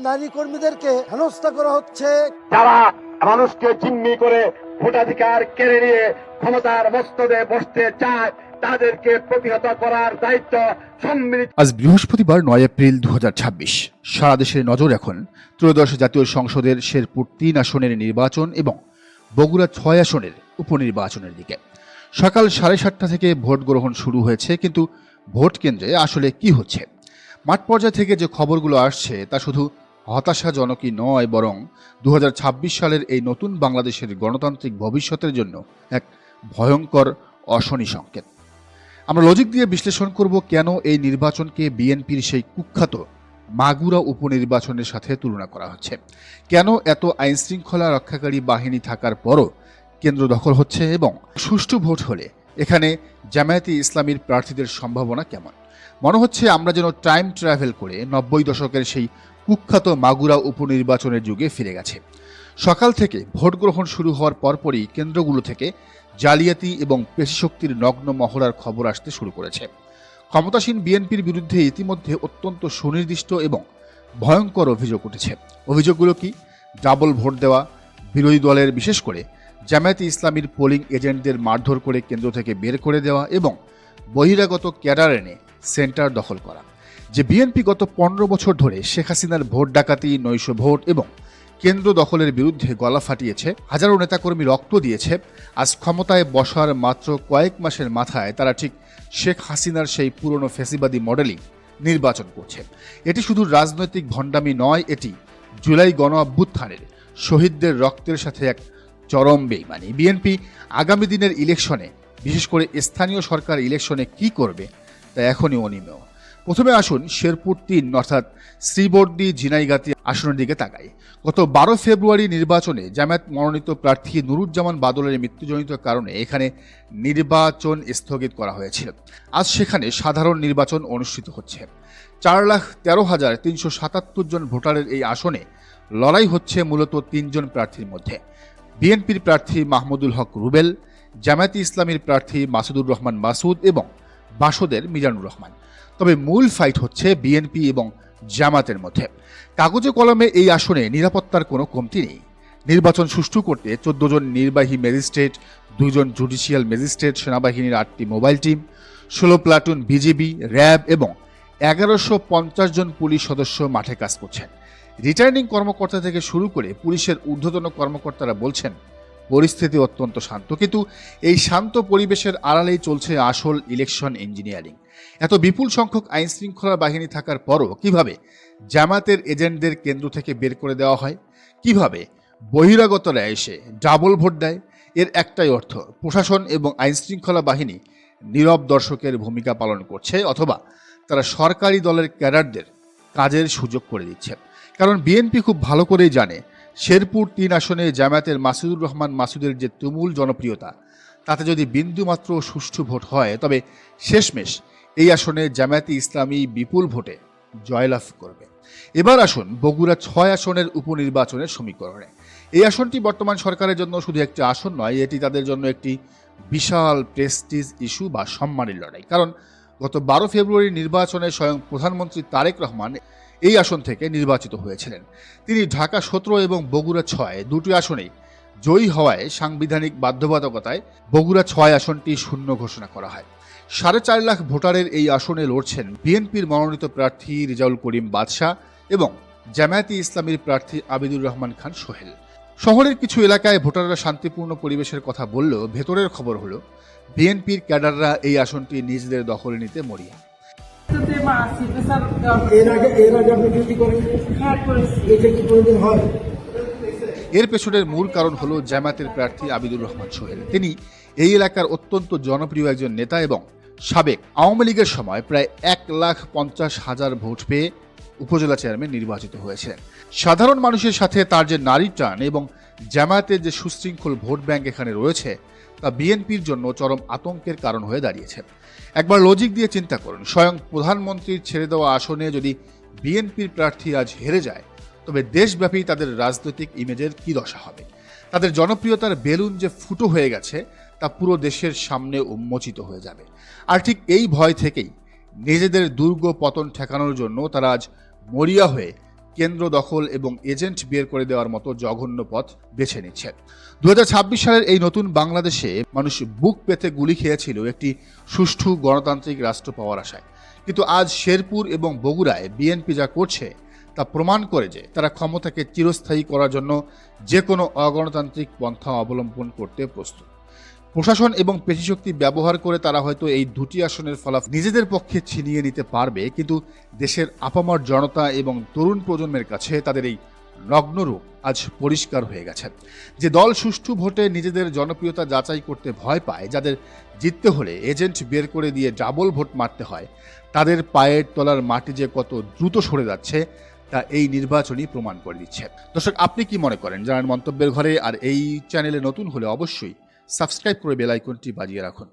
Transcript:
নারী কর্মীদেরকে হেনস্থা করা হচ্ছে। যারা মানুষকে জিম্মি করে ভোটাধিকার কেড়ে নিয়ে ক্ষমতার মস্তদে বসতে চায় তাদেরকে প্রতিহত করার দায়িত্ব সম্মিলিত। আজ বৃহস্পতিবার 9 এপ্রিল 2026। সারা দেশের নজর এখন ত্রয়োদশ জাতীয় সংসদের শেরপুর 3 আসনের নির্বাচন এবং বগুড়া 6 আসনের উপনির্বাচনের দিকে। সকাল 7:30 থেকে ভোট গ্রহণ শুরু হয়েছে, কিন্তু ভোট কেন্দ্রে আসলে কি হচ্ছে? মাঠ পর্যায় থেকে যে খবরগুলো আসছে তা শুধু হতাশাজনকই নয়, বরং 2026 সালের এই নতুন বাংলাদেশের গণতান্ত্রিক ভবিষ্যতের জন্য এক ভয়ঙ্কর অশনি সংকেত। আমরা লজিক দিয়ে বিশ্লেষণ করব কেন এই নির্বাচনকে বিএনপির সেই কুখ্যাত মাগুরা উপনির্বাচনের সাথে তুলনা করা হচ্ছে, কেন এত আইনশৃঙ্খলা রক্ষাকারী বাহিনী থাকার পরও কেন্দ্র দখল হচ্ছে এবং সুষ্ঠু ভোট হলে এখানে জামায়াতে ইসলামীর প্রার্থীদের সম্ভাবনা কেমন। মনে হচ্ছে আমরা যেন টাইম ট্রাভেল করে 90 দশকের সেই কুখ্যাত মাগুরা উপনির্বাচনের যুগে ফিরে গেছে। সকাল থেকে ভোট গ্রহণ শুরু হওয়ার পরপরই কেন্দ্রগুলো থেকে জালিয়াতি এবং পেশিশক্তির নগ্ন মহড়ার খবর আসতে শুরু করেছে। ক্ষমতাসীন বিএনপির বিরুদ্ধে ইতিমধ্যে অত্যন্ত সুনির্দিষ্ট এবং ভয়ঙ্কর অভিযোগ উঠেছে। অভিযোগগুলো কি? ডাবল ভোট দেওয়া, বিরোধী দলের বিশেষ করে জামায়াতে ইসলামীর পোলিং এজেন্টদের মারধর করে কেন্দ্র থেকে বের করে দেওয়া এবং বহিরাগত ক্যাডার এনে সেন্টার দখল করা। যে বিএনপি গত 15 বছর ধরে শেখ হাসিনার ভোট ডাকাতি, নৈশ ভোট এবং কেন্দ্র দখলের বিরুদ্ধে গলা ফাটিয়েছে, হাজারো নেতাকর্মী রক্ত দিয়েছে, আজ ক্ষমতায় বসার মাত্র কয়েক মাসের মাথায় তারা ঠিক শেখ হাসিনার সেই পুরনো ফ্যাসিবাদী মডেলই নির্বাচন করছে। এটি শুধু রাজনৈতিক ভণ্ডামি নয়, এটি জুলাই গণ অভ্যুত্থানের শহীদদের রক্তের সাথে এক চরম বেইমানি। বিএনপি আগামী দিনের ইলেকশনে, বিশেষ করে স্থানীয় সরকার ইলেকশনে কি করবে তা এখনই অনিমেয়। প্রথমে আসুন শেরপুর 3 অর্থাৎ শ্রীবর্দী ঝিনাইগাতি আসনের দিকে তাকাই। গত 12 ফেব্রুয়ারি নির্বাচনে জামায়াত মনোনীত প্রার্থী নুরুজ্জামান বাদলের মৃত্যুজনিত কারণে এখানে নির্বাচন স্থগিত করা হয়েছিল। আজ সেখানে সাধারণ নির্বাচন অনুষ্ঠিত হচ্ছে। 4,13,377 জন ভোটারের এই আসনে লড়াই হচ্ছে মূলত 3 জন প্রার্থীর মধ্যে। বিএনপির প্রার্থী মাহমুদুল হক রুবেল, জামায়াতে ইসলামীর প্রার্থী মাসুদুর রহমান মাসুদ এবং বাসদের মিজানুর রহমান। তবে মূল ফাইট হচ্ছে বিএনপি এবং জামাতের মধ্যে। কাগজে কলমে এই আসনে নিরাপত্তার কোনো কমতি নেই। নির্বাচন সুষ্ঠু করতে 14 জন নির্বাহী ম্যাজিস্ট্রেট, 2 জন জুডিশিয়াল ম্যাজিস্ট্রেট, সেনাবাহিনীর 8টি mobile team, 16 platoon BGB, RAB এবং 1150 জন পুলিশ সদস্য মাঠে কাজ করছেন। রিটার্নিং কর্মকর্তা থেকে শুরু করে পুলিশের ঊর্ধ্বতন কর্মকর্তারা বলছেন পরিস্থিতি অত্যন্ত শান্ত, কিন্তু এই শান্ত পরিবেশের আড়ালেই চলছে আসল ইলেকশন ইঞ্জিনিয়ারিং। এত বিপুল সংখ্যক আইন শৃঙ্খলা বাহিনী থাকার পরও কিভাবে জামাতের এজেন্টদের কেন্দ্র থেকে বের করে দেওয়া হয়, কিভাবে বহিরাগতরা এসে ডাবল ভোট দেয়? এর একটাই অর্থ, প্রশাসন এবং আইন শৃঙ্খলা বাহিনী নীরব দর্শকের ভূমিকা পালন করছে, অথবা তারা সরকারি দলের ক্যাডারদের কাজের সুযোগ করে দিচ্ছে। কারণ বিএনপি খুব ভালো করেই জানে শেরপুর 3 আসনে জামায়াতের মাসুদুর রহমান মাসুদের যে তুমুল জনপ্রিয়তা, তাতে যদি বিন্দুমাত্র সুষ্ঠু ভোট হয় তবে শেষমেশ এই আসনে জামায়াতে ইসলামী বিপুল ভোটে জয়লাভ করবে। এবার আসুন বগুড়া 6 আসনের উপনির্বাচনের সমীকরণে। এই আসনটি বর্তমান সরকারের জন্য শুধু একটি আসন নয়, এটি তাদের জন্য একটি বিশাল প্রেস্টিজ ইস্যু বা সম্মানের লড়াই। কারণ গত 12 ফেব্রুয়ারি নির্বাচনে স্বয়ং প্রধানমন্ত্রী তারেক রহমান এই আসন থেকে নির্বাচিত হয়েছিলেন। তিনি ঢাকা 17 এবং বগুড়া 6 দুটি আসনেই জয়ী হওয়ায় সাংবিধানিক বাধ্যবাধকতায় বগুড়া 6 আসনটি শূন্য ঘোষণা করা হয়। 4.5 লাখ ভোটারের এই আসনে লড়ছেন বিএনপির মনোনীত প্রার্থী রেজাউল করিম বাদশা এবং জামায়াতে ইসলামীর প্রার্থী আবিদুর রহমান খান সোহেল। শহরের কিছু এলাকায় ভোটাররা শান্তিপূর্ণ পরিবেশের কথা বললেও ভেতরের খবর হলো বিএনপির ক্যাডাররা এই আসনটি নিজেদের দখলে নিতে মরিয়া। এর পেছনের মূল কারণ হলো জামায়াতের প্রার্থী আবিদুর রহমান সোহেল। তিনি এই এলাকার অত্যন্ত জনপ্রিয় একজন নেতা এবং সাবেক আওয়ামী লীগের সময় প্রায় 1,50,000 ভোট পেয়ে উপজেলা চেয়ারম্যান নির্বাচিত হয়েছিলেন। সাধারণ মানুষের সাথে তার যে নারী টান এবং জামায়াতের যে সুশৃঙ্খল ভোট ব্যাংক এখানে রয়েছে তা বিএনপির জন্য চরম আতঙ্কের কারণ হয়ে দাঁড়িয়েছে। একবার লজিক দিয়ে চিন্তা করুন, স্বয়ং প্রধানমন্ত্রীর ছেড়ে দেওয়া আসনে যদি বিএনপির প্রার্থী আজ হেরে যায় তবে দেশব্যাপী তাদের রাজনৈতিক ইমেজের কি দশা হবে? তাদের জনপ্রিয়তার বেলুন যে ফুটো হয়ে গেছে তা পুরো দেশের সামনে উন্মোচিত হয়ে যাবে। আর ঠিক এই ভয় থেকেই নিজেদের দুর্গ পতন ঠেকানোর জন্য তারা আজ মরিয়া হয়ে কেন্দ্র দখল এবং এজেন্ট বের করে দেওয়ার মতো জঘন্য পথ বেছে নিচ্ছে। 2026 সালের এই নতুন বাংলাদেশে মানুষ বুক পেতে গুলি খেয়েছিল একটি সুষ্ঠু গণতান্ত্রিক রাষ্ট্র পাওয়ার আশায়, কিন্তু আজ শেরপুর এবং বগুড়ায় বিএনপি যা করছে তা প্রমাণ করে যে তারা ক্ষমতাকে চিরস্থায়ী করার জন্য যে কোনো অগণতান্ত্রিক পন্থা অবলম্বন করতে প্রস্তুত। প্রশাসন এবং পেশিশক্তি ব্যবহার করে তারা হয়তো এই দুটি আসনের ফলাফল নিজেদের পক্ষে ছিনিয়ে নিতে পারবে, কিন্তু দেশের আপামর জনতা এবং তরুণ প্রজন্মের কাছে তাদের এই নগ্ন রূপ আজ পরিষ্কার হয়ে গেছে। যে দল সুষ্ঠু ভোটে নিজেদের জনপ্রিয়তা যাচাই করতে ভয় পায়, যাদের জিততে হলে এজেন্ট বের করে দিয়ে ডাবল ভোট মারতে হয়, তাদের পায়ের তলার মাটি যে কত দ্রুত সরে যাচ্ছে তা এই নির্বাচনই প্রমাণ করে দিচ্ছে। দর্শক, আপনি কি মনে করেন? জানান মন্তব্যের ঘরে। আর এই চ্যানেলে নতুন হলে অবশ্যই সাবস্ক্রাইব করে বেল আইকনটি বাজিয়ে রাখুন।